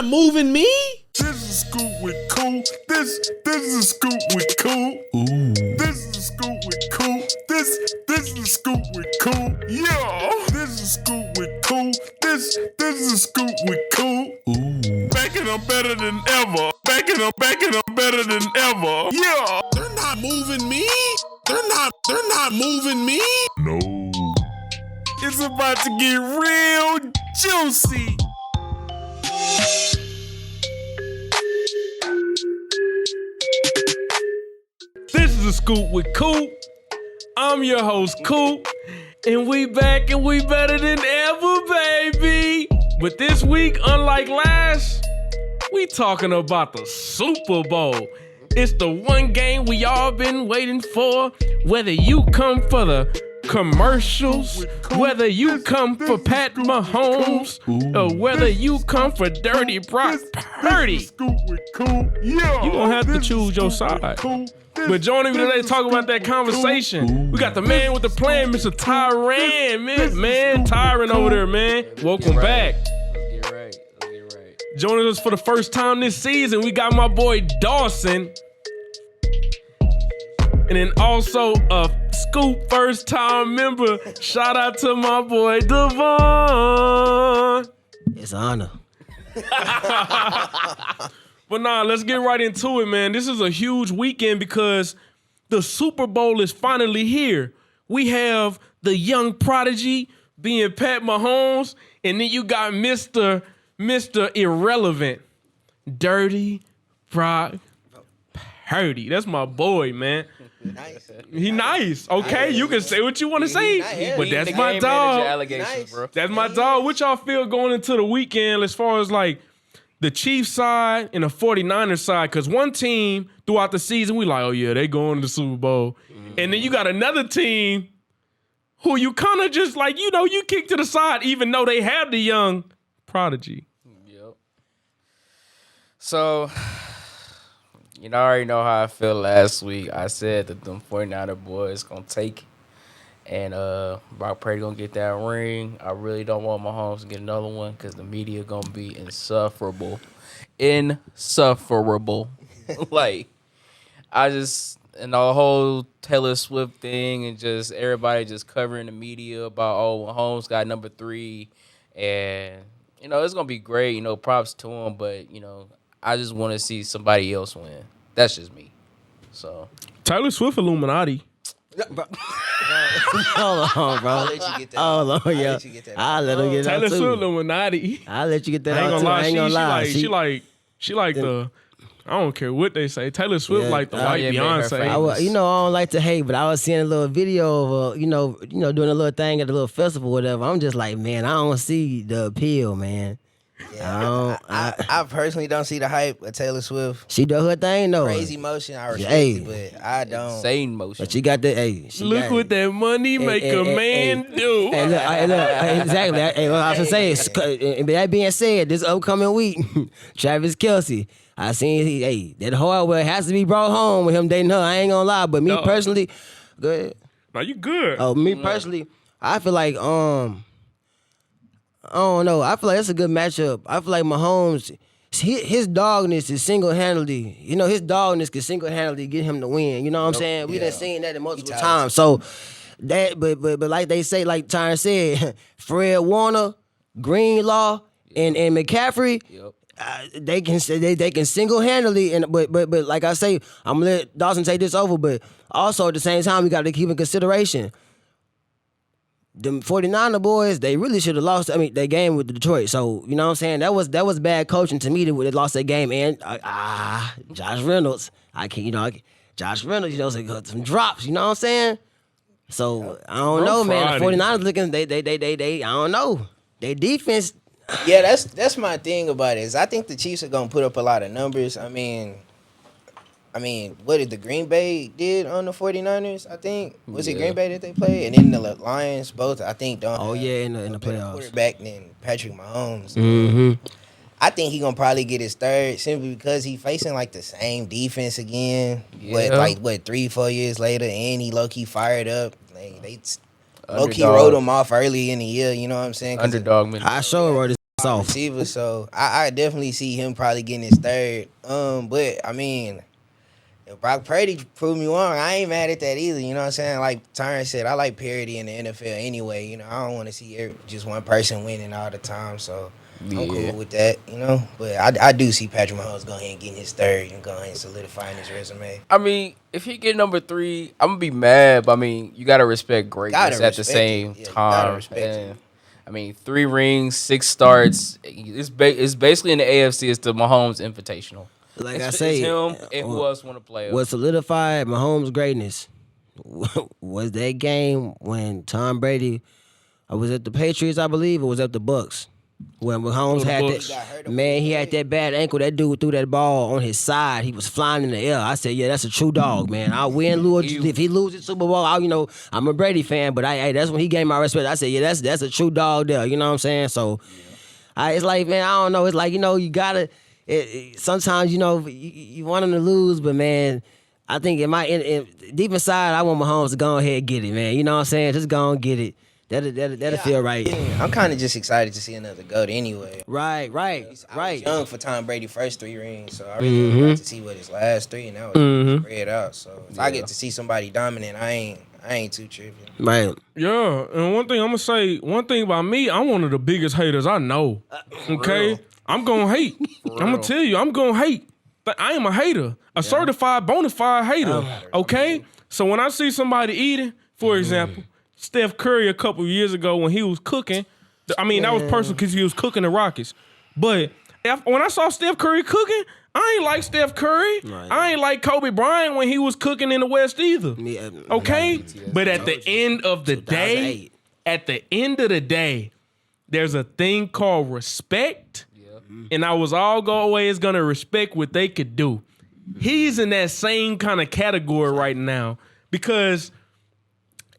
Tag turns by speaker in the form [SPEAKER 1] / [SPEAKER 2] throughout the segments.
[SPEAKER 1] not moving me.
[SPEAKER 2] This is Scoop with Coop. This is Scoop with Coop.
[SPEAKER 1] Ooh.
[SPEAKER 2] This is Scoop with Coop. This is Scoop with Coop. Yeah. This is Scoop with Coop. This is Scoop with Coop.
[SPEAKER 1] Ooh.
[SPEAKER 2] Back and I'm better than ever. Back and I'm better than ever. Yeah.
[SPEAKER 1] They're not moving me. They're not moving me.
[SPEAKER 2] No. It's about to get real juicy.
[SPEAKER 3] This is a Scoop with Coop. I'm your host, Coop, and we back and we better than ever, baby. But this week, unlike last, we talking about the Super Bowl. It's the one game we all been waiting for, whether you come for the commercials, whether you come for Pat Mahomes, or whether you come for Dirty Brock Purdy. You gonna have to choose your side. But joining me today to talk about that conversation, we got the man with the plan, Mr. Tyren. Man, Tyren over there, man. Welcome back.
[SPEAKER 4] Let's get right.
[SPEAKER 3] Joining us for the first time this season, we got my boy Dawson. And then also a Scoop first time member. Shout out to my boy Devon.
[SPEAKER 5] It's an honor.
[SPEAKER 3] But nah, let's get right into it, man. This is a huge weekend because the Super Bowl is finally here. We have the young prodigy being Pat Mahomes, and then you got Mr. Irrelevant, Dirty Brock Purdy. That's my boy, man.
[SPEAKER 5] Nice.
[SPEAKER 3] He nice. Okay, you can say what you want to say, but that's my dog. That's my dog. What y'all feel going into the weekend as far as like the Chiefs side and the 49ers side? Because one team throughout the season, we like, oh yeah, they going to the Super Bowl. And then you got another team who you kind of just like, you kick to the side even though they have the young prodigy.
[SPEAKER 4] Yep. So, I already know how I feel last week. I said that them 49er boys going to take it. And Brock Purdy going to get that ring. I really don't want Mahomes to get another one because the media going to be insufferable. Like, and the whole Taylor Swift thing and just everybody just covering the media about, Mahomes got number 3. And, it's going to be great. Props to him. But, I just want to see somebody else win. That's just me. So
[SPEAKER 3] Taylor Swift Illuminati.
[SPEAKER 5] Hold on, bro.
[SPEAKER 6] I'll let you get that.
[SPEAKER 5] Hold on, yeah. I'll let him get that
[SPEAKER 3] Taylor
[SPEAKER 5] too.
[SPEAKER 3] Swift Illuminati.
[SPEAKER 5] I'll let you get that
[SPEAKER 3] I ain't
[SPEAKER 5] out
[SPEAKER 3] gonna
[SPEAKER 5] too.
[SPEAKER 3] lie.
[SPEAKER 5] I ain't gonna lie.
[SPEAKER 3] She like the. I don't care what they say. Taylor Swift like the white
[SPEAKER 4] yeah, made her
[SPEAKER 3] Beyonce.
[SPEAKER 4] famous.
[SPEAKER 5] I don't like to hate, but I was seeing a little video of, doing a little thing at a little festival or whatever. I'm just like, man, I don't see the appeal, man.
[SPEAKER 6] Yeah, I personally don't see the hype of Taylor Swift.
[SPEAKER 5] She do her thing, though.
[SPEAKER 6] Crazy motion, I respect it, but I don't.
[SPEAKER 4] insane motion.
[SPEAKER 5] But she got the,
[SPEAKER 3] Look what that money make a man do.
[SPEAKER 5] Hey, look, exactly. Hey, what I was gonna say, that being said, this upcoming week, Travis Kelce, I seen that hardware has to be brought home with him dating her. I ain't gonna lie, but me personally, go ahead.
[SPEAKER 3] Now you good.
[SPEAKER 5] Oh, me personally, I feel like I don't know. I feel like that's a good matchup. I feel like Mahomes, his dogness is single-handedly, his dogness can single-handedly get him to win. You know what I'm saying? We done seen that multiple times. So that, but like they say, like Tyren said, Fred Warner, Greenlaw, and McCaffrey.
[SPEAKER 4] Yep.
[SPEAKER 5] They can single-handedly, but like I say, I'm gonna let Dawson take this over. But also at the same time, we got to keep in consideration them 49er boys. They really should have lost. Their game with Detroit. So you know what I'm saying. That was bad coaching to me. They lost that game. And Josh Reynolds, Josh Reynolds, some drops. You know what I'm saying. So I don't know, man. The 49ers looking. They. I don't know. Their defense.
[SPEAKER 6] Yeah, that's my thing about it. Is I think the Chiefs are gonna put up a lot of numbers. I mean, what did the Green Bay did on the 49ers? I think was it Green Bay that they played, and then the Lions both. I think don't.
[SPEAKER 5] Oh yeah, in the playoffs.
[SPEAKER 6] Quarterback than Patrick Mahomes.
[SPEAKER 5] Mm-hmm.
[SPEAKER 6] I think he gonna probably get his third simply because he facing like the same defense again.
[SPEAKER 4] Yeah.
[SPEAKER 6] 3-4 years later, and he low key fired up. They low key wrote him off early in the year. You know what I'm saying?
[SPEAKER 4] Underdog mentality.
[SPEAKER 5] I sure wrote his off.
[SPEAKER 6] receiver, so I definitely see him probably getting his third. But I mean, if Brock Purdy proved me wrong, I ain't mad at that either. You know what I'm saying? Like Tyren said, I like parity in the NFL anyway. You know, I don't want to see just one person winning all the time. So I'm cool with that. You know, but I do see Patrick Mahomes go ahead and getting his third and go ahead and solidifying his resume.
[SPEAKER 4] I mean, if he get number 3, I'm gonna be mad. But I mean, you gotta respect greatness at the same time. And, I mean, 3 rings, 6 starts. It's basically in the AFC. It's the Mahomes Invitational.
[SPEAKER 5] Like I say,
[SPEAKER 4] it's him and who else want to play?
[SPEAKER 5] What solidified Mahomes' greatness was that game when Tom Brady was at the Patriots, I believe, or was at the Bucks. When Mahomes had that, man, he had that bad ankle. That dude threw that ball on his side. He was flying in the air. I said, yeah, that's a true dog, man. I'll win, lose. If he loses Super Bowl, I'm a Brady fan, but that's when he gave my respect. I said, yeah, that's a true dog there. You know what I'm saying? So, it's like, man, I don't know. It's like, you gotta. Sometimes, you want him to lose, but man, I think deep inside, I want Mahomes to go ahead and get it, man. You know what I'm saying? Just go and get it. That'll feel right.
[SPEAKER 6] I'm kind of just excited to see another GOAT anyway.
[SPEAKER 5] Right.
[SPEAKER 6] I was young for Tom Brady's first 3 rings, so I really got to see what his last 3, and that was spread out. So if I get to see somebody dominant, I ain't too tripping.
[SPEAKER 5] Right.
[SPEAKER 3] Yeah, and one thing I'm gonna say, one thing about me, I'm one of the biggest haters I know. Okay, I'm gonna hate. I'm gonna tell you, I'm gonna hate. But I am a hater, a certified, bona fide hater. Okay, so when I see somebody eating, for example, Steph Curry a couple years ago when he was cooking, I mean that was personal because he was cooking the Rockets. But when I saw Steph Curry cooking, I ain't like Steph Curry. Right. I ain't like Kobe Bryant when he was cooking in the West either. Okay? But at the end of the day, there's a thing called respect. And I was always going to respect what they could do. He's in that same kind of category right now because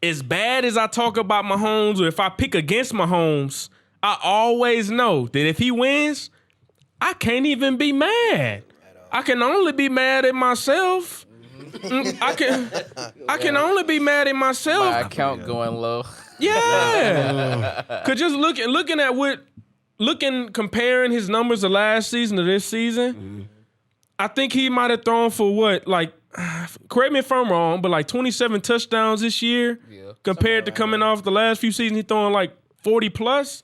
[SPEAKER 3] as bad as I talk about Mahomes or if I pick against Mahomes, I always know that if he wins, I can't even be mad. I can only be mad at myself. I can only be mad at myself.
[SPEAKER 4] My account going low.
[SPEAKER 3] Yeah. Cause just comparing his numbers of last season to this season, I think he might have thrown for correct me if I'm wrong, but like 27 touchdowns this year compared to coming off the last few seasons, he throwing like 40 plus.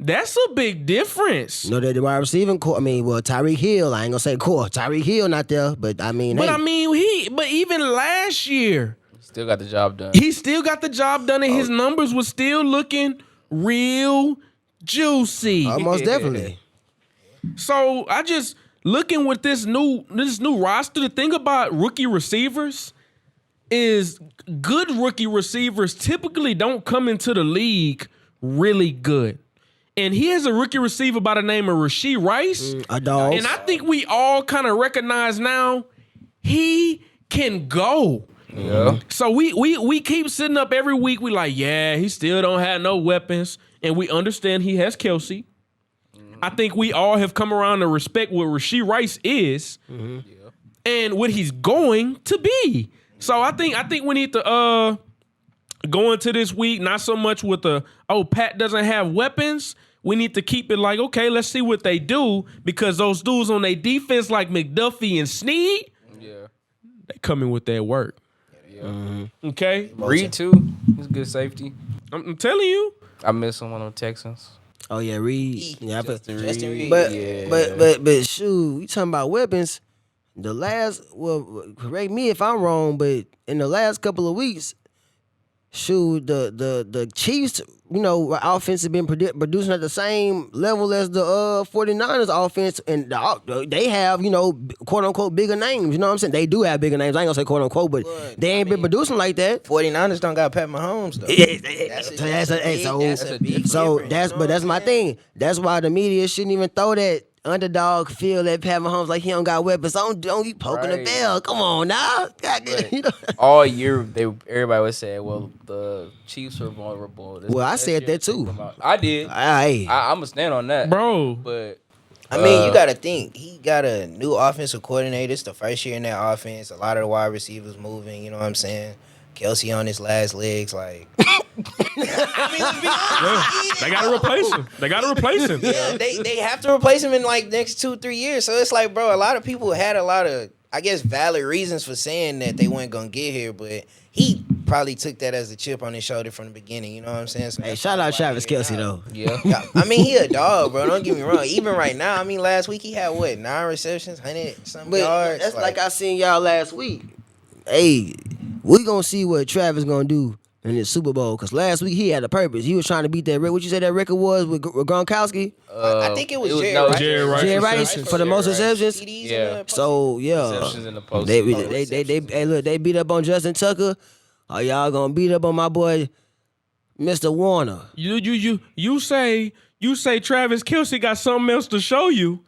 [SPEAKER 3] That's a big difference.
[SPEAKER 5] No, the wide receiving core. I mean, Tyreek Hill. I ain't gonna say core. Tyreek Hill not there, but I mean.
[SPEAKER 3] But but even last year,
[SPEAKER 4] still got the job done.
[SPEAKER 3] He still got the job done, and his numbers was still looking real juicy.
[SPEAKER 5] Most definitely.
[SPEAKER 3] So I just looking with this new roster. The thing about rookie receivers is good rookie receivers typically don't come into the league really good. And he has a rookie receiver by the name of Rashee Rice.
[SPEAKER 5] A dog.
[SPEAKER 3] And I think we all kind of recognize now he can go.
[SPEAKER 4] Yeah.
[SPEAKER 3] So we keep sitting up every week. We like, yeah, he still don't have no weapons. And we understand he has Kelsey. I think we all have come around to respect what Rashee Rice is and what he's going to be. So I think we need to go into this week not so much with Pat doesn't have weapons. We need to keep it like, okay, let's see what they do because those dudes on their defense like McDuffie and Snead, they coming with their work. Okay?
[SPEAKER 4] Reed too. He's a good safety.
[SPEAKER 3] I'm telling you.
[SPEAKER 4] I miss him on the Texans.
[SPEAKER 5] Oh yeah, Reed. Yeah,
[SPEAKER 6] Justin Reed.
[SPEAKER 5] But shoot, we talking about weapons. Correct me if I'm wrong, but in the last couple of weeks, shoot, the Chiefs, offense have been producing at the same level as the 49ers offense, and they have, quote unquote bigger names. You know what I'm saying? They do have bigger names. I ain't gonna say quote unquote, but they ain't been producing like that.
[SPEAKER 6] 49ers don't got Pat Mahomes though.
[SPEAKER 5] That's my thing. That's why the media shouldn't even throw that underdog feel that Pat Mahomes like he don't got weapons. Don't be poking the bell. Come on now.
[SPEAKER 4] All year everybody was saying, well, the Chiefs are vulnerable.
[SPEAKER 5] I said that too.
[SPEAKER 4] I did. I'm gonna stand on that,
[SPEAKER 3] bro.
[SPEAKER 4] But
[SPEAKER 6] I mean, you gotta think he got a new offensive coordinator. It's the first year in that offense. A lot of the wide receivers moving. You know what I'm saying? Kelsey on his last legs, like. I mean, let's be honest.
[SPEAKER 3] They gotta replace him.
[SPEAKER 6] Yeah, they have to replace him in like next 2-3 years. So it's like, bro, a lot of people had a lot of, I guess, valid reasons for saying that they weren't gonna get here, but he probably took that as a chip on his shoulder from the beginning. You know what I'm saying? So
[SPEAKER 5] Hey, shout out Travis Kelce though.
[SPEAKER 4] Yeah.
[SPEAKER 6] I mean, he a dog, bro. Don't get me wrong. Even right now, I mean, last week he had what, 9 receptions, 100-something
[SPEAKER 5] But
[SPEAKER 6] yards.
[SPEAKER 5] that's like I seen y'all last week. Hey, we gonna see what Travis gonna do in this Super Bowl. Cause last week he had a purpose. He was trying to beat that record. What you say that record was with Gronkowski?
[SPEAKER 6] I think it was Jerry
[SPEAKER 4] no,
[SPEAKER 6] Rice.
[SPEAKER 3] Jerry Rice.
[SPEAKER 5] Jerry Rice for the most receptions.
[SPEAKER 6] TDs
[SPEAKER 4] Yeah.
[SPEAKER 6] in the
[SPEAKER 5] So yeah,
[SPEAKER 4] Receptions in the post.
[SPEAKER 5] they hey look, they beat up on Justin Tucker. Are y'all gonna beat up on my boy, Mr. Warner?
[SPEAKER 3] You say Travis Kelce got something else to show you.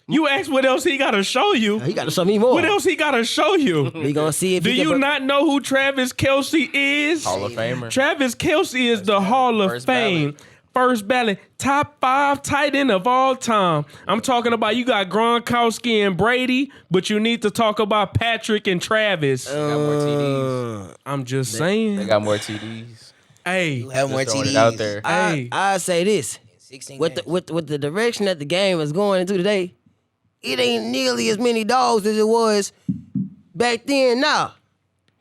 [SPEAKER 3] You ask what else he gotta show you.
[SPEAKER 5] He got to show me more.
[SPEAKER 3] What else he gotta show you?
[SPEAKER 5] We gonna see if
[SPEAKER 3] Do
[SPEAKER 5] he can
[SPEAKER 3] you not know who Travis Kelce is?
[SPEAKER 4] Hall of Famer.
[SPEAKER 3] Travis Kelce is the Hall of
[SPEAKER 4] First
[SPEAKER 3] Fame.
[SPEAKER 4] ballot.
[SPEAKER 3] First ballot, top 5 tight end of all time. I'm talking about you got Gronkowski and Brady, but you need to talk about Patrick and Travis.
[SPEAKER 4] They got more TDs.
[SPEAKER 3] I'm just
[SPEAKER 4] They
[SPEAKER 3] saying.
[SPEAKER 4] got more TDs.
[SPEAKER 3] Hey,
[SPEAKER 6] You have more
[SPEAKER 4] Just throwing
[SPEAKER 6] TDs
[SPEAKER 4] it out there.
[SPEAKER 3] hey.
[SPEAKER 5] I say this
[SPEAKER 6] 16
[SPEAKER 5] with
[SPEAKER 6] games.
[SPEAKER 5] with the direction that the game is going into today, it ain't nearly as many dogs as it was back then. Now,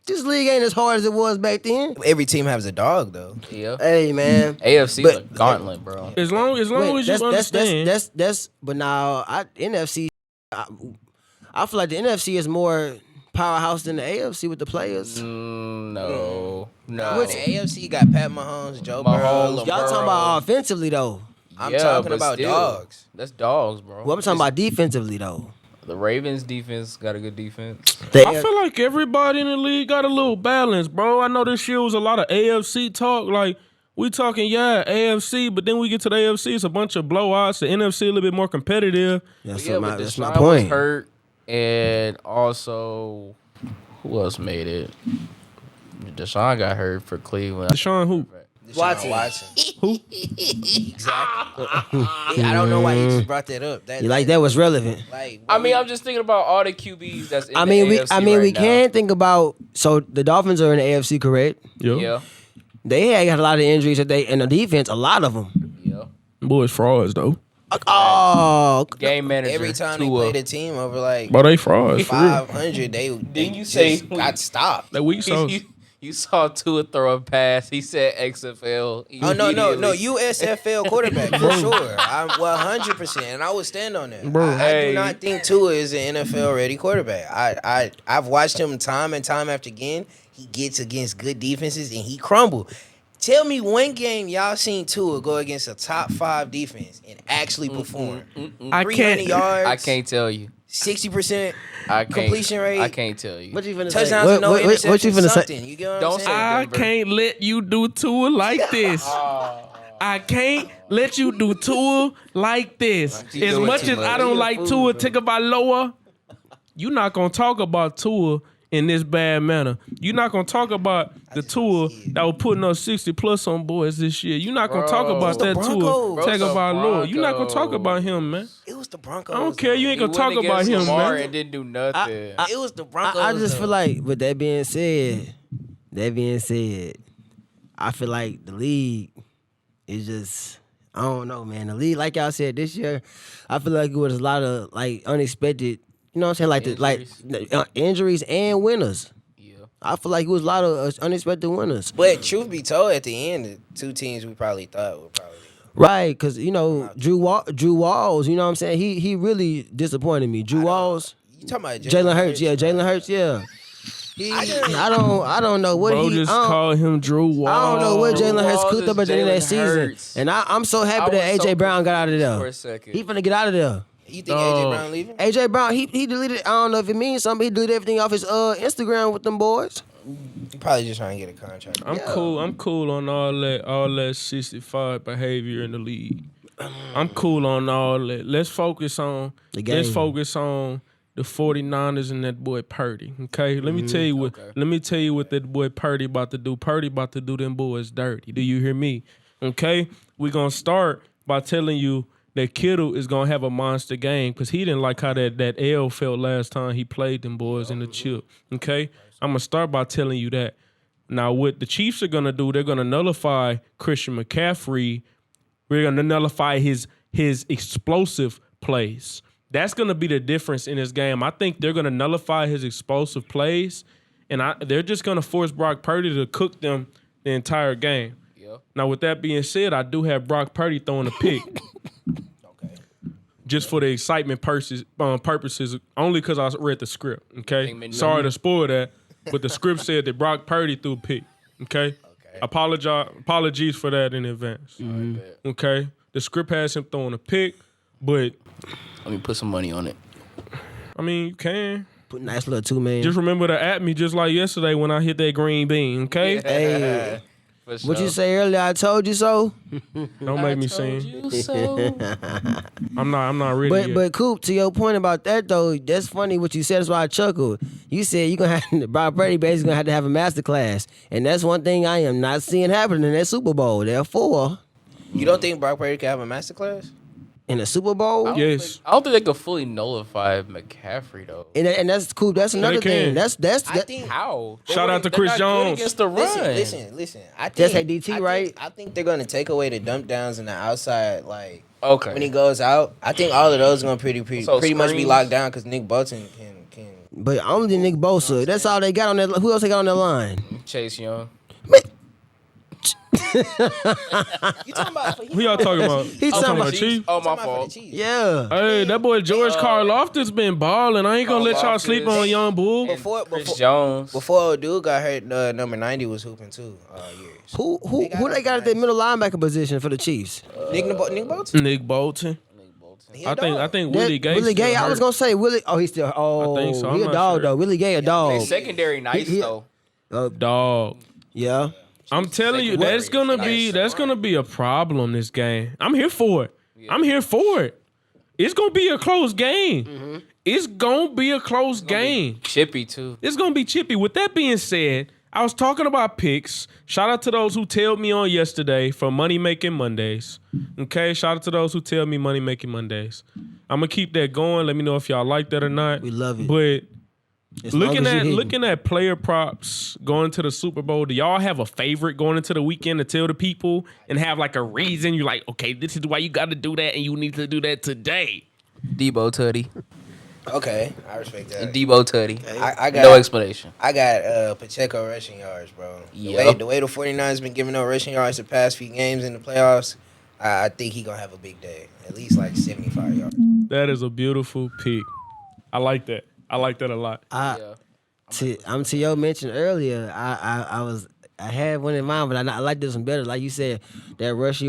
[SPEAKER 5] this league ain't as hard as it was back then.
[SPEAKER 6] Every team has a dog, though.
[SPEAKER 4] Yeah.
[SPEAKER 5] Hey man,
[SPEAKER 4] AFC
[SPEAKER 5] But-
[SPEAKER 4] a gauntlet, bro.
[SPEAKER 3] As long as
[SPEAKER 5] Wait,
[SPEAKER 3] you understand.
[SPEAKER 5] that's but now NFC. I feel like the NFC is more powerhouse than the AFC with the players.
[SPEAKER 4] No.
[SPEAKER 6] The AFC got Pat Mahomes, Joe Burrow,
[SPEAKER 4] Mahomes,
[SPEAKER 6] Lamar.
[SPEAKER 5] Y'all talking about offensively though.
[SPEAKER 6] I'm
[SPEAKER 4] Yeah,
[SPEAKER 6] talking
[SPEAKER 4] but
[SPEAKER 6] about
[SPEAKER 4] still,
[SPEAKER 6] dogs.
[SPEAKER 4] That's dogs, bro.
[SPEAKER 5] Well, I'm talking about defensively though.
[SPEAKER 4] The Ravens defense got a good defense.
[SPEAKER 3] I feel like everybody in the league got a little balance, bro. I know this year was a lot of AFC talk. Like, we talking, AFC, but then we get to the AFC, it's a bunch of blowouts. The NFC a little bit more competitive.
[SPEAKER 5] That's,
[SPEAKER 4] Yeah,
[SPEAKER 5] my,
[SPEAKER 4] but
[SPEAKER 5] that's my
[SPEAKER 4] Deshaun was
[SPEAKER 5] point.
[SPEAKER 4] hurt, and also, who else made it? Deshaun got hurt for Cleveland.
[SPEAKER 3] Deshaun who?
[SPEAKER 6] Watson.
[SPEAKER 3] Who?
[SPEAKER 6] Exactly. I don't know why he just brought that up.
[SPEAKER 5] You like that was relevant.
[SPEAKER 6] Like,
[SPEAKER 4] I mean, I'm just thinking about all the QBs that's in
[SPEAKER 5] I mean,
[SPEAKER 4] the
[SPEAKER 5] we
[SPEAKER 4] AFC
[SPEAKER 5] we
[SPEAKER 4] right now.
[SPEAKER 5] can think about. So the Dolphins are in the AFC, correct?
[SPEAKER 4] Yeah,
[SPEAKER 5] They had got a lot of injuries that they in the defense. A lot of them.
[SPEAKER 4] yeah.
[SPEAKER 3] Boys frauds, though.
[SPEAKER 5] Oh,
[SPEAKER 4] Game manager.
[SPEAKER 6] every time they
[SPEAKER 4] Tua.
[SPEAKER 6] played a team over like
[SPEAKER 3] Bro, they frauds, for real.
[SPEAKER 6] 500, they
[SPEAKER 4] you say-
[SPEAKER 6] just got stopped.
[SPEAKER 3] That weak sauce.
[SPEAKER 4] You saw Tua throw a pass. He said XFL.
[SPEAKER 6] Oh no,
[SPEAKER 4] immediately.
[SPEAKER 6] USFL quarterback for sure. I'm 100%, and I would stand on that.
[SPEAKER 3] Bro.
[SPEAKER 6] I
[SPEAKER 4] Hey.
[SPEAKER 6] do not think Tua is an NFL ready quarterback. I've watched him time and time after again. He gets against good defenses and he crumble. Tell me one game y'all seen Tua go against a top 5 defense and actually perform.
[SPEAKER 3] I
[SPEAKER 6] 300
[SPEAKER 3] can't.
[SPEAKER 6] yards.
[SPEAKER 4] I can't tell you.
[SPEAKER 6] 60%
[SPEAKER 4] I can't.
[SPEAKER 6] completion rate.
[SPEAKER 4] I can't tell you.
[SPEAKER 5] what you finna
[SPEAKER 6] touchdowns
[SPEAKER 5] say?
[SPEAKER 6] and no interceptions.
[SPEAKER 5] What you finna say?
[SPEAKER 6] something. You get what
[SPEAKER 4] Don't
[SPEAKER 6] I'm
[SPEAKER 4] say
[SPEAKER 6] saying?
[SPEAKER 3] I
[SPEAKER 4] Denver.
[SPEAKER 3] can't let you do Tua like this. I can't let you do Tua like this.
[SPEAKER 4] You
[SPEAKER 3] As
[SPEAKER 4] doing
[SPEAKER 3] much
[SPEAKER 4] too
[SPEAKER 3] as I
[SPEAKER 4] much.
[SPEAKER 3] don't like Tua Tagovailoa, you're not gonna talk about Tua in this bad manner. You're not gonna talk about the Tua that was putting up 60 plus on boys this year. You're not gonna talk
[SPEAKER 4] Bro.
[SPEAKER 3] about
[SPEAKER 6] The
[SPEAKER 3] that Tua
[SPEAKER 6] Broncos.
[SPEAKER 3] Tagovailoa. You're not gonna talk
[SPEAKER 4] Broncos.
[SPEAKER 3] about him, man.
[SPEAKER 6] It was the Broncos.
[SPEAKER 3] I don't care. You ain't
[SPEAKER 4] He
[SPEAKER 3] gonna talk
[SPEAKER 4] went
[SPEAKER 3] about
[SPEAKER 4] against
[SPEAKER 3] him,
[SPEAKER 4] Lamar
[SPEAKER 3] man.
[SPEAKER 4] and didn't do nothing.
[SPEAKER 6] It was the Broncos.
[SPEAKER 5] I just
[SPEAKER 6] though.
[SPEAKER 5] feel like, with that being said, I feel like the league is just, I don't know, man. The league, like y'all said, this year, I feel like it was a lot of like unexpected, you know what I'm saying, like injuries and winners.
[SPEAKER 4] yeah.
[SPEAKER 5] I feel like it was a lot of unexpected winners.
[SPEAKER 6] But truth be told, at the end, the 2 teams we probably thought were probably.
[SPEAKER 5] Right, because, you know, Drew Walls, you know what I'm saying? He really disappointed me. Drew Walls,
[SPEAKER 6] You talking about
[SPEAKER 5] Jalen Hurts, Jalen Hurts, yeah. I don't know what
[SPEAKER 3] Bro,
[SPEAKER 5] he
[SPEAKER 3] just
[SPEAKER 5] I don't-
[SPEAKER 3] call him Drew Wall.
[SPEAKER 5] I don't know what
[SPEAKER 4] Drew
[SPEAKER 5] Jalen Hurts
[SPEAKER 4] Walls
[SPEAKER 5] cooked up
[SPEAKER 4] is
[SPEAKER 5] at the end of that
[SPEAKER 4] Jalen
[SPEAKER 5] season.
[SPEAKER 4] Hurts.
[SPEAKER 5] And I'm so happy
[SPEAKER 4] I
[SPEAKER 5] that
[SPEAKER 4] was
[SPEAKER 5] AJ
[SPEAKER 4] so
[SPEAKER 5] Brown got out of
[SPEAKER 4] confused for
[SPEAKER 5] there.
[SPEAKER 4] a second.
[SPEAKER 5] He finna get out of there.
[SPEAKER 6] You think AJ Brown leaving?
[SPEAKER 5] AJ Brown, he deleted, I don't know if it means something, he deleted everything off his Instagram with them boys.
[SPEAKER 6] He probably just trying to get a contract.
[SPEAKER 3] I'm cool on all that 65 behavior in the league. I'm cool on all that. Let's focus on
[SPEAKER 5] The game.
[SPEAKER 3] Let's focus on the 49ers and that boy Purdy. Okay? Let me tell you what that boy Purdy about to do. Purdy about to do them boys dirty. Do you hear me? Okay? We're gonna start by telling you that Kittle is gonna have a monster game because he didn't like how that L felt last time he played them boys in the chip. Okay? I'm gonna start by telling you that. Now, what the Chiefs are going to do, they're going to nullify Christian McCaffrey. We're going to nullify his explosive plays. That's going to be the difference in this game. I think they're going to nullify his explosive plays, and they're just going to force Brock Purdy to cook them the entire game. Yeah. Now, with that being said, I do have Brock Purdy throwing a pick. Okay. Just for the excitement purposes, only because I read the script, okay? Sorry to spoil that, but the script said that Brock Purdy threw a pick, okay? Apologies for that in advance. Mm-hmm. Okay? The script has him throwing a pick, but...
[SPEAKER 4] Let me put some money on it.
[SPEAKER 3] I mean, you can.
[SPEAKER 5] Put a nice little 2 million.
[SPEAKER 3] Just remember to at me just like yesterday when I hit that green bean, okay?
[SPEAKER 5] Yeah. Hey. What you say earlier, I told you so?
[SPEAKER 3] Don't make me sing. So. I'm not ready yet.
[SPEAKER 5] But Coop, to your point about that though, that's funny what you said. That's why I chuckled. You said you're gonna have Brock Purdy basically gonna have to have a master class, and that's one thing I am not seeing happen in that Super Bowl. Therefore,
[SPEAKER 6] you don't think Brock Purdy can have a master class
[SPEAKER 5] in the Super Bowl?
[SPEAKER 3] Yes.
[SPEAKER 4] I don't think they could fully nullify McCaffrey though.
[SPEAKER 5] And that's cool. That's another thing. That's
[SPEAKER 4] I think how.
[SPEAKER 3] Shout out to Chris Jones
[SPEAKER 4] against the run.
[SPEAKER 6] Listen. I think
[SPEAKER 5] that's DT, right?
[SPEAKER 6] I think they're gonna take away the dump downs and the outside, like
[SPEAKER 4] when
[SPEAKER 6] he goes out. I think all of those are gonna pretty much be locked down because Nick Bolton can.
[SPEAKER 5] But only Nick Bosa. That's all they got on that. Who else they got on that line?
[SPEAKER 4] Chase Young.
[SPEAKER 6] You talking about?
[SPEAKER 3] Who y'all talking about?
[SPEAKER 5] He's talking about
[SPEAKER 3] Chiefs.
[SPEAKER 4] Oh, my fault.
[SPEAKER 5] Yeah.
[SPEAKER 3] Hey, that boy George Karlaftis been balling. I ain't gonna let y'all sleep on young bull.
[SPEAKER 6] Before
[SPEAKER 4] Jones.
[SPEAKER 6] Before dude got hurt, number 90 was hooping too. Years.
[SPEAKER 5] Who they got at the middle linebacker position for the Chiefs?
[SPEAKER 6] Nick Bolton.
[SPEAKER 3] Nick Bolton. I think Willie Gay.
[SPEAKER 5] Willie Gay. I was gonna say Willie. Oh, he's still. Oh,
[SPEAKER 3] I think so.
[SPEAKER 5] he a dog though. Willie Gay a dog.
[SPEAKER 4] His secondary nice though.
[SPEAKER 3] Dog.
[SPEAKER 5] Yeah.
[SPEAKER 3] I'm telling you, that's gonna be a problem this game. I'm here for it. Yeah. I'm here for it. It's gonna be a close game. Mm-hmm. It's gonna be a close game.
[SPEAKER 4] Chippy too.
[SPEAKER 3] It's gonna be chippy. With that being said, I was talking about picks. Shout out to those who tailed me on yesterday for Money Making Mondays. Okay, shout out to those who tailed me Money Making Mondays. I'm gonna keep that going. Let me know if y'all like that or not.
[SPEAKER 5] We love it.
[SPEAKER 3] But looking at player props going to the Super Bowl, do y'all have a favorite going into the weekend to tell the people and have like a reason? You're like, okay, this is why you got to do that, and you need to do that today.
[SPEAKER 4] Debo Tutty.
[SPEAKER 6] Okay, I respect that.
[SPEAKER 4] Debo Tutty.
[SPEAKER 6] I got
[SPEAKER 4] no explanation.
[SPEAKER 6] I got Pacheco rushing yards, bro. The way the 49ers been giving up rushing yards the past few games in the playoffs, I think he gonna have a big day. At least like 75 yards.
[SPEAKER 3] That is a beautiful pick. I like that. I like that a lot.
[SPEAKER 5] To your mention earlier, I had one in mind, but I like this one better. Like you said, that Rushy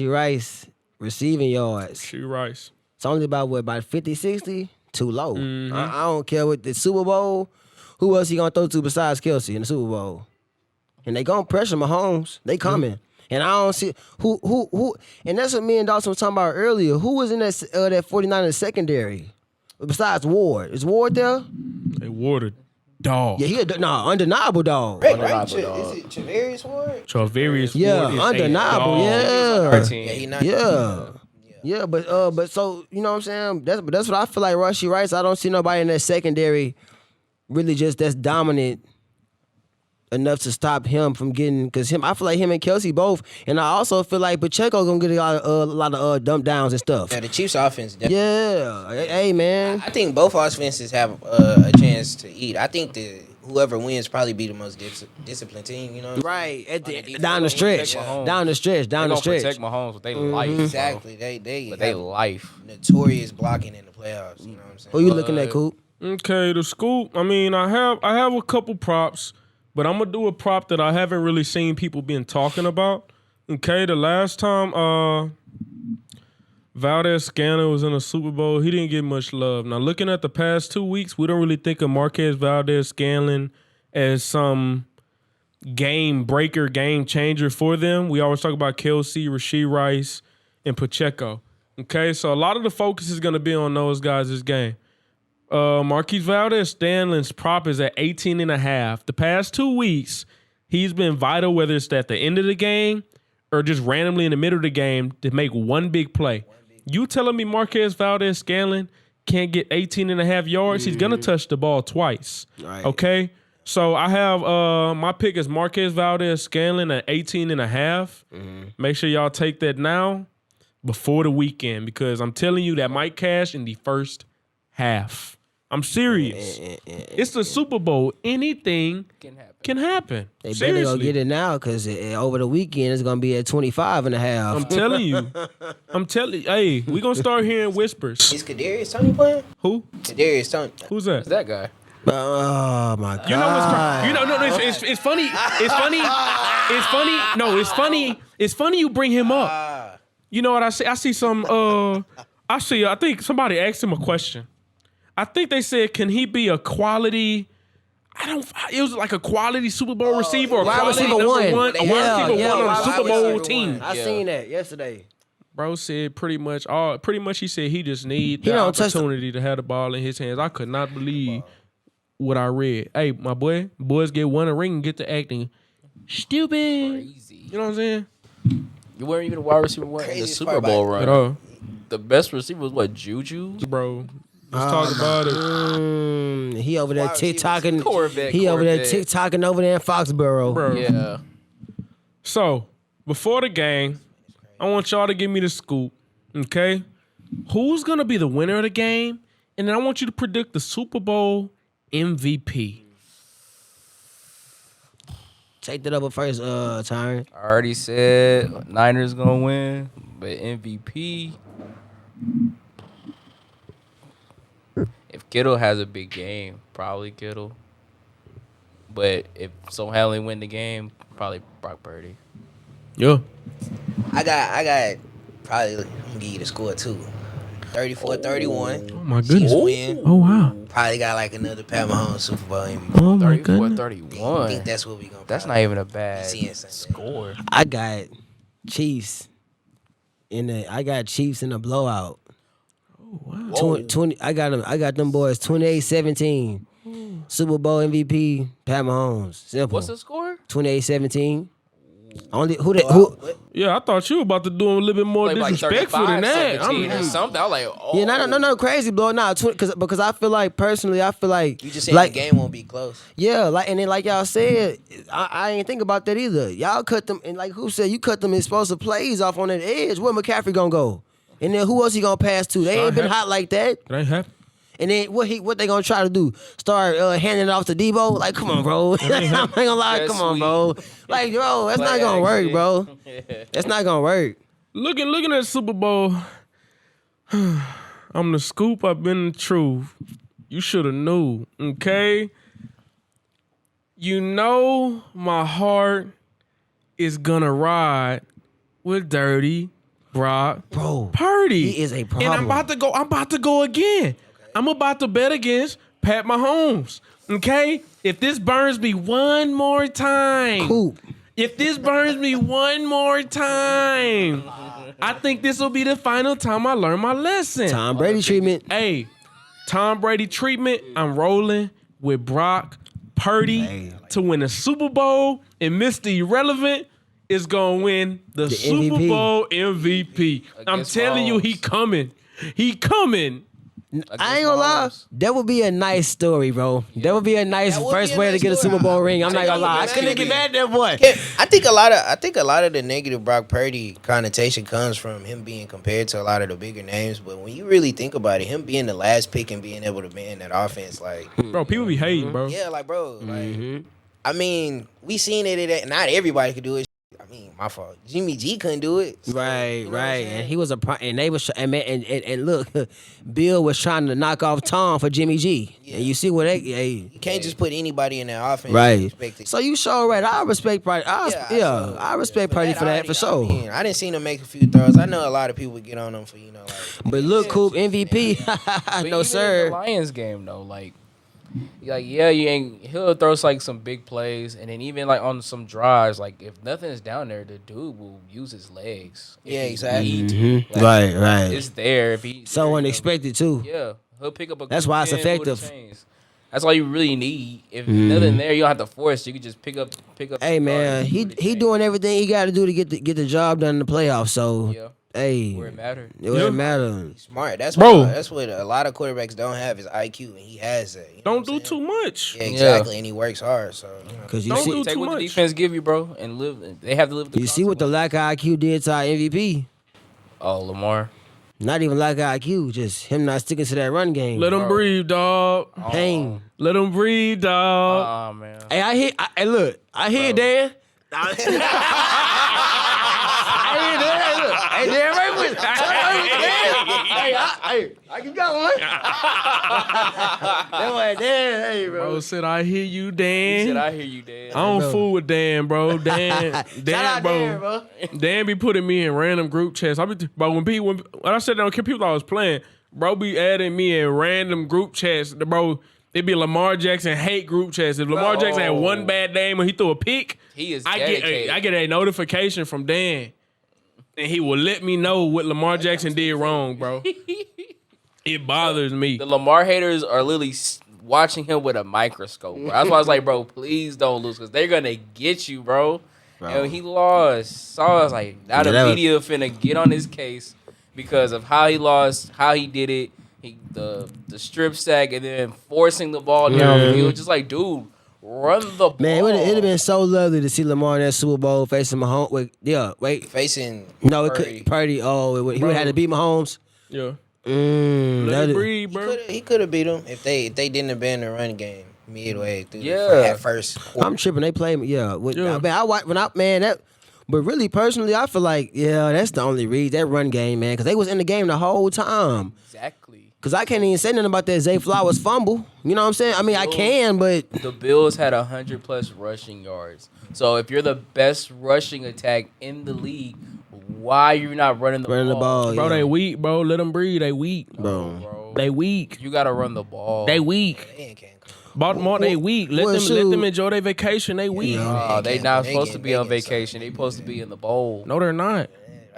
[SPEAKER 5] Rice receiving yards.
[SPEAKER 3] Rushy Rice.
[SPEAKER 5] It's only about 50, 60? Too low.
[SPEAKER 3] Mm-hmm.
[SPEAKER 5] I don't care what the Super Bowl. Who else he gonna throw to besides Kelsey in the Super Bowl? And they gonna pressure Mahomes. They coming. Mm-hmm. And I don't see who. And that's what me and Dawson was talking about earlier. Who was in that 49ers secondary? Besides Ward. Is Ward there?
[SPEAKER 3] Hey, Ward a dog.
[SPEAKER 5] Yeah, undeniable dog.
[SPEAKER 6] Right. Is it Travarius Ward?
[SPEAKER 3] Travarius
[SPEAKER 5] Ward is undeniable. Yeah. Yeah, but so, you know what I'm saying? That's what I feel like Rushy Rice. I don't see nobody in that secondary really just that's dominant enough to stop him from getting, because I feel like him and Kelsey both, and I also feel like Pacheco gonna get a lot of dump downs and stuff.
[SPEAKER 6] Yeah, the Chiefs offense.
[SPEAKER 5] Yeah, hey man.
[SPEAKER 6] I think both offenses have a chance to eat. I think whoever wins probably be the most disciplined team. You know,
[SPEAKER 5] right? Down the stretch.
[SPEAKER 4] Protect Mahomes with their life.
[SPEAKER 6] Exactly.
[SPEAKER 4] They life.
[SPEAKER 6] Notorious blocking in the playoffs. You know what I'm saying?
[SPEAKER 5] Who you looking at, Coop?
[SPEAKER 3] Okay, the Scoop. I mean, I have a couple props. But I'm going to do a prop that I haven't really seen people been talking about. Okay, the last time Valdez-Scantling was in a Super Bowl, he didn't get much love. Now, looking at the past 2 weeks, we don't really think of Marquez Valdez-Scantling as some game breaker, game changer for them. We always talk about Kelsey, Rasheed Rice, and Pacheco. Okay, so a lot of the focus is going to be on those guys this game. Marquez Valdez-Scantling's prop is at 18.5. The past 2 weeks, he's been vital, whether it's at the end of the game or just randomly in the middle of the game to make one big play. You telling me Marquez Valdez-Scantling can't get 18.5 yards? He's going to touch the ball twice. Right. Okay? So I have my pick is Marquez Valdez-Scantling at 18.5. Make sure y'all take that now before the weekend because I'm telling you that might cash in the first half. I'm serious. It's the Super Bowl. Anything can happen.
[SPEAKER 5] They better
[SPEAKER 3] Seriously.
[SPEAKER 5] go get it now because over the weekend it's gonna be at 25.5.
[SPEAKER 3] I'm telling you. Hey, we gonna start hearing whispers.
[SPEAKER 6] Is Kadarius Toney playing?
[SPEAKER 3] Who?
[SPEAKER 6] Kadarius Toney.
[SPEAKER 3] Who's that?
[SPEAKER 4] Who's that guy?
[SPEAKER 5] Oh my God!
[SPEAKER 3] You know what's crazy? No, it's funny. It's funny. It's funny. No, it's funny. It's funny you bring him up. You know what I see? I see some. I think somebody asked him a question. I think they said, "Can he be a quality?" It was like a quality Super Bowl receiver or
[SPEAKER 5] wide
[SPEAKER 3] quality
[SPEAKER 5] receiver
[SPEAKER 3] number
[SPEAKER 5] one.
[SPEAKER 3] one, a wide receiver one on a
[SPEAKER 5] wide
[SPEAKER 3] Super Bowl
[SPEAKER 5] receiver
[SPEAKER 3] team.
[SPEAKER 5] one. I seen that yesterday.
[SPEAKER 3] Bro said pretty much he said he just need
[SPEAKER 5] He
[SPEAKER 3] the
[SPEAKER 5] don't touch the-
[SPEAKER 3] opportunity to have the ball in his hands. I could not believe what I read. Hey, my boys get one a ring and get to acting stupid.
[SPEAKER 4] Crazy.
[SPEAKER 3] You know what I'm saying?
[SPEAKER 4] You weren't even a wide receiver one in the
[SPEAKER 6] Craziest
[SPEAKER 4] Super
[SPEAKER 6] part
[SPEAKER 4] Bowl
[SPEAKER 6] about
[SPEAKER 3] At
[SPEAKER 4] run.
[SPEAKER 3] all.
[SPEAKER 4] The best receiver was what, Juju?
[SPEAKER 3] Bro, let's talk about it.
[SPEAKER 5] He over there
[SPEAKER 6] Wide receivers.
[SPEAKER 5] TikToking.
[SPEAKER 4] Corvette,
[SPEAKER 5] He over there
[SPEAKER 4] Corvette.
[SPEAKER 5] TikToking over there in Foxborough.
[SPEAKER 3] Bro.
[SPEAKER 4] Yeah.
[SPEAKER 3] So, before the game, I want y'all to give me the scoop, okay? Who's going to be the winner of the game? And then I want you to predict the Super Bowl MVP.
[SPEAKER 5] Take that up first, Tyren.
[SPEAKER 4] I already said Niners gonna win, but MVP. If Kittle has a big game, probably Kittle. But if somehow they win the game, probably Brock Purdy.
[SPEAKER 3] Yeah.
[SPEAKER 6] I got probably, I'm going to give you the score too. 34-31.
[SPEAKER 3] Oh, my goodness.
[SPEAKER 6] Chiefs win.
[SPEAKER 3] Oh, wow.
[SPEAKER 6] Probably got like another Pat Mahomes Super Bowl MVP.
[SPEAKER 3] Oh, my goodness.
[SPEAKER 4] 34-31.
[SPEAKER 6] I think that's what we going to
[SPEAKER 4] That's not even a bad
[SPEAKER 6] See insane.
[SPEAKER 4] score.
[SPEAKER 5] I got Chiefs in a blowout.
[SPEAKER 3] Oh, wow.
[SPEAKER 5] 20, I got them boys 28-17. Super Bowl MVP Pat Mahomes. Simple.
[SPEAKER 4] What's the score?
[SPEAKER 5] 28-17. Only who
[SPEAKER 3] Yeah, I thought you were about to do a little bit more
[SPEAKER 4] Like
[SPEAKER 3] disrespectful than that.
[SPEAKER 4] 35-17 or something. I was like, oh.
[SPEAKER 5] Yeah, no, crazy blow. Nah, because I feel like personally,
[SPEAKER 6] You just saying
[SPEAKER 5] like
[SPEAKER 6] the game won't be close.
[SPEAKER 5] yeah, like and then like y'all said, I ain't think about that either. Y'all cut them and like who said you cut them explosive plays off on that edge. Where McCaffrey gonna go? And then who else he gonna pass to? They ain't been hot like that.
[SPEAKER 3] It ain't happen.
[SPEAKER 5] And then what they gonna try to do? Start handing it off to Debo? Like, come on, bro. I ain't gonna lie,
[SPEAKER 4] That's
[SPEAKER 5] come on,
[SPEAKER 4] sweet.
[SPEAKER 5] bro. Like, bro, that's not gonna work, bro. That's not gonna work.
[SPEAKER 3] Looking at the Super Bowl, I'm the scoop. I've been the truth. You should have knew, okay? You know my heart is gonna ride with Dirty Brock
[SPEAKER 5] Bro,
[SPEAKER 3] Purdy.
[SPEAKER 5] he is a
[SPEAKER 3] And
[SPEAKER 5] problem.
[SPEAKER 3] I'm about to go again. I'm about to bet against Pat Mahomes. Okay? If this burns me one more time.
[SPEAKER 5] Coop.
[SPEAKER 3] If this burns me one more time, I think this will be the final time I learn my lesson.
[SPEAKER 5] Tom Brady treatment.
[SPEAKER 3] Hey, Tom Brady treatment. I'm rolling with Brock Purdy to win the Super Bowl, and Mr. Irrelevant is gonna win the Super
[SPEAKER 5] MVP.
[SPEAKER 3] Bowl MVP. I'm
[SPEAKER 4] Against
[SPEAKER 3] telling you,
[SPEAKER 4] Mahomes.
[SPEAKER 3] he coming. He coming.
[SPEAKER 5] I ain't gonna lie. That would be a nice story, bro. That would be a nice
[SPEAKER 6] That would
[SPEAKER 5] first
[SPEAKER 6] be a
[SPEAKER 5] way to
[SPEAKER 6] nice
[SPEAKER 5] get a
[SPEAKER 6] story.
[SPEAKER 5] Super Bowl ring. I'm not gonna lie. I
[SPEAKER 6] That
[SPEAKER 5] couldn't
[SPEAKER 6] would
[SPEAKER 5] get
[SPEAKER 6] be.
[SPEAKER 5] mad at that boy.
[SPEAKER 6] I think a lot of the negative Brock Purdy connotation comes from him being compared to a lot of the bigger names. But when you really think about it, him being the last pick and being able to man that offense, like
[SPEAKER 3] Bro, people be hating, bro.
[SPEAKER 6] yeah, like bro, like I mean, we seen it. Not everybody could do it. I mean, my fault. Jimmy G couldn't do it. So,
[SPEAKER 5] Right,
[SPEAKER 6] you know what I'm
[SPEAKER 5] right,
[SPEAKER 6] saying?
[SPEAKER 5] and he was and they was and look, Bill was trying to knock off Tom for Jimmy G, and you see what they,
[SPEAKER 6] You can't just put anybody in that offense. and
[SPEAKER 5] right.
[SPEAKER 6] expect it.
[SPEAKER 5] So you sure right. I respect Purdy. I respect Purdy for that for sure.
[SPEAKER 6] I didn't see him make a few throws. I know a lot of people get on him for like.
[SPEAKER 5] But look, Coop MVP,
[SPEAKER 4] But
[SPEAKER 5] no
[SPEAKER 4] even in
[SPEAKER 5] sir.
[SPEAKER 4] the Lions game though, like yeah, you ain't. He'll throw like some big plays, and then even like on some drives, like if nothing is down there, the dude will use his legs. if
[SPEAKER 6] Yeah,
[SPEAKER 4] he
[SPEAKER 6] exactly.
[SPEAKER 4] need to. Like,
[SPEAKER 5] Right.
[SPEAKER 4] It's there if he.
[SPEAKER 5] So unexpected too.
[SPEAKER 4] Yeah, he'll pick up a.
[SPEAKER 5] That's
[SPEAKER 4] quick
[SPEAKER 5] why it's
[SPEAKER 4] 10 with the
[SPEAKER 5] effective.
[SPEAKER 4] chains. That's all you really need. If nothing there, you don't have to force. You can just pick up.
[SPEAKER 5] Hey man, he doing everything he got to do to get the job done in the playoffs. So
[SPEAKER 4] Yeah.
[SPEAKER 5] Hey,
[SPEAKER 4] Where it mattered.
[SPEAKER 5] it wouldn't matter.
[SPEAKER 6] Smart. That's
[SPEAKER 3] Bro.
[SPEAKER 6] that's what a lot of quarterbacks don't have is IQ, and he has that. You know
[SPEAKER 3] Don't
[SPEAKER 6] what I'm
[SPEAKER 3] do
[SPEAKER 6] saying?
[SPEAKER 3] too much.
[SPEAKER 6] Yeah, exactly, and he works hard. So
[SPEAKER 5] Cause you
[SPEAKER 3] Don't
[SPEAKER 5] see,
[SPEAKER 3] do
[SPEAKER 4] Take
[SPEAKER 3] too
[SPEAKER 4] what the
[SPEAKER 3] much.
[SPEAKER 4] defense give you, bro, and live. They have to live with the
[SPEAKER 5] you see what the lack of IQ did to our MVP.
[SPEAKER 4] Oh, Lamar.
[SPEAKER 5] Not even lack of IQ, just him not sticking to that run game.
[SPEAKER 3] Let him
[SPEAKER 4] Bro.
[SPEAKER 3] breathe, dog.
[SPEAKER 5] Pain.
[SPEAKER 3] Let him breathe, dog.
[SPEAKER 4] Oh man.
[SPEAKER 5] Hey, hey, look, I hear Dan. I hear Dan. Look, hey, Dan, right with I can go one. That way, Dan, hey, bro.
[SPEAKER 3] Bro said, I hear you, Dan.
[SPEAKER 4] He said, I hear you, Dad.
[SPEAKER 3] I don't
[SPEAKER 5] Bro.
[SPEAKER 3] fool with Dan, bro. Dan,
[SPEAKER 5] Shout out Dan, bro.
[SPEAKER 3] Dan be putting me in random group chats. But when I said that, people I was playing, bro be adding me in random group chats. Bro, it be Lamar Jackson hate group chats. If Lamar Jackson had one bad game or he threw a pick,
[SPEAKER 4] He is
[SPEAKER 3] I
[SPEAKER 4] dedicated.
[SPEAKER 3] get a notification from Dan, and he will let me know what Lamar Jackson did wrong, bro. It bothers me.
[SPEAKER 4] The Lamar haters are literally watching him with a microscope, bro. That's why I was like, bro, please don't lose because they're going to get you, bro. And when he lost, so I was like, now the media finna get on his case because of how he lost, how he did it, the strip sack, and then forcing the ball down the field. Just like, dude, run the ball.
[SPEAKER 5] Man, it'd have been so lovely to see Lamar in that Super Bowl facing Mahomes.
[SPEAKER 6] facing
[SPEAKER 5] No, it
[SPEAKER 6] Purdy.
[SPEAKER 5] could Purdy. Oh, he would have had to beat Mahomes.
[SPEAKER 3] Yeah. Let
[SPEAKER 5] That'd-
[SPEAKER 3] it breathe, bro.
[SPEAKER 6] He could have beat him if they didn't have been the run game midway through
[SPEAKER 4] Yeah.
[SPEAKER 6] that first quarter.
[SPEAKER 5] I'm tripping. They play me. Yeah.
[SPEAKER 3] Yeah.
[SPEAKER 5] Man, I watch when I man that. But really, personally, I feel like that's the only read that run game, man, because they was in the game the whole time.
[SPEAKER 4] Exactly.
[SPEAKER 5] Because I can't even say nothing about that Zay Flowers fumble. You know what I'm saying? I mean, I can, but
[SPEAKER 4] The Bills had 100+ rushing yards. So if you're the best rushing attack in the league, why are you not running the ball?
[SPEAKER 3] Bro,
[SPEAKER 5] yeah.
[SPEAKER 3] they weak, bro. Let them breathe. They weak.
[SPEAKER 5] bro.
[SPEAKER 3] They weak.
[SPEAKER 4] You got to run the ball.
[SPEAKER 3] They weak.
[SPEAKER 6] They can't come.
[SPEAKER 3] Baltimore, they weak. Let
[SPEAKER 5] well,
[SPEAKER 3] them
[SPEAKER 5] shoot.
[SPEAKER 3] enjoy their vacation. They weak.
[SPEAKER 4] Oh, they not
[SPEAKER 6] They
[SPEAKER 4] supposed to
[SPEAKER 6] getting
[SPEAKER 4] be on
[SPEAKER 6] bacon,
[SPEAKER 4] vacation. They supposed to be in the bowl.
[SPEAKER 3] No, they're not.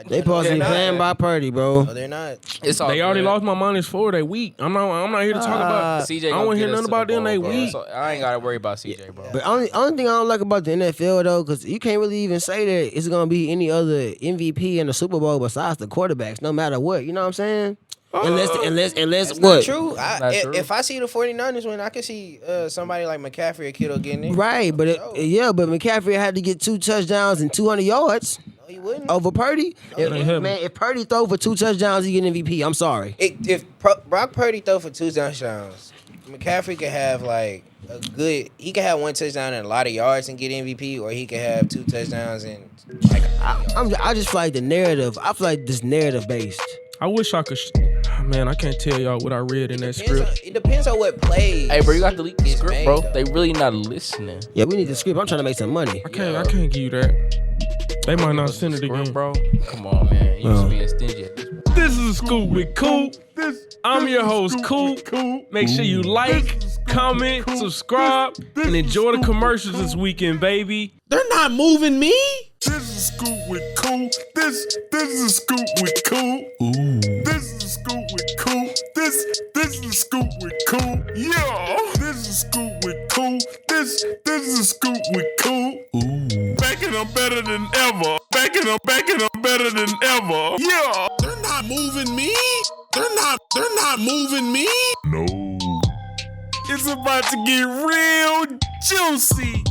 [SPEAKER 5] They supposed to be playing by Purdy, bro.
[SPEAKER 6] No, they're not.
[SPEAKER 4] It's all
[SPEAKER 3] They already
[SPEAKER 4] good.
[SPEAKER 3] lost my -4. They weak. I'm not here to talk about.
[SPEAKER 4] CJ
[SPEAKER 3] I
[SPEAKER 4] gonna
[SPEAKER 3] don't want to hear
[SPEAKER 4] get us
[SPEAKER 3] nothing
[SPEAKER 4] to
[SPEAKER 3] about
[SPEAKER 4] the
[SPEAKER 3] them. They
[SPEAKER 4] bowl, bro.
[SPEAKER 3] weak.
[SPEAKER 4] So I ain't got to worry about CJ, bro.
[SPEAKER 5] But only thing I don't like about the NFL though, because you can't really even say that it's gonna be any other MVP in the Super Bowl besides the quarterbacks, no matter what. You know what I'm saying? Unless
[SPEAKER 6] That's
[SPEAKER 5] what?
[SPEAKER 6] not true.
[SPEAKER 4] Not true.
[SPEAKER 6] If I see the 49ers win, I can see somebody like McCaffrey or Kittle getting it.
[SPEAKER 5] Right, but but McCaffrey had to get 2 touchdowns and 200 yards
[SPEAKER 6] No, he wouldn't.
[SPEAKER 5] over Purdy. If Purdy throw for 2 touchdowns, he get MVP. I'm sorry.
[SPEAKER 6] Brock Purdy throw for 2 touchdowns, McCaffrey could have like a good. He could have 1 touchdown and a lot of yards and get MVP, or he could have 2 touchdowns and like.
[SPEAKER 5] I just feel like the narrative. I feel like this narrative based.
[SPEAKER 3] I wish I could. Man, I can't tell y'all what I read in that script.
[SPEAKER 6] It depends on what plays.
[SPEAKER 4] Hey, bro, you got to delete the
[SPEAKER 6] It's
[SPEAKER 4] script,
[SPEAKER 6] made,
[SPEAKER 4] bro.
[SPEAKER 6] though.
[SPEAKER 4] They really not listening.
[SPEAKER 5] Yeah, we need the script. I'm trying to make some money.
[SPEAKER 3] I can't give you that. They might not send it again,
[SPEAKER 4] bro. Come on, man. You used to being stingy at this point.
[SPEAKER 3] This is Scoop with Coop. I'm your host, Coop. Make sure you like, comment, subscribe, and enjoy the commercials this weekend, baby.
[SPEAKER 1] They're not moving me.
[SPEAKER 2] This is Scoop with Coop. This is Scoop with Coop. This is Scoop with Coop. This is Scoop with Coop. Yeah. This is Scoop with Coop. This is Scoop with Coop. Backing up better than ever. Backing up better than ever. Yeah.
[SPEAKER 1] They're not moving me. They're not moving me.
[SPEAKER 2] No. It's about to get real juicy.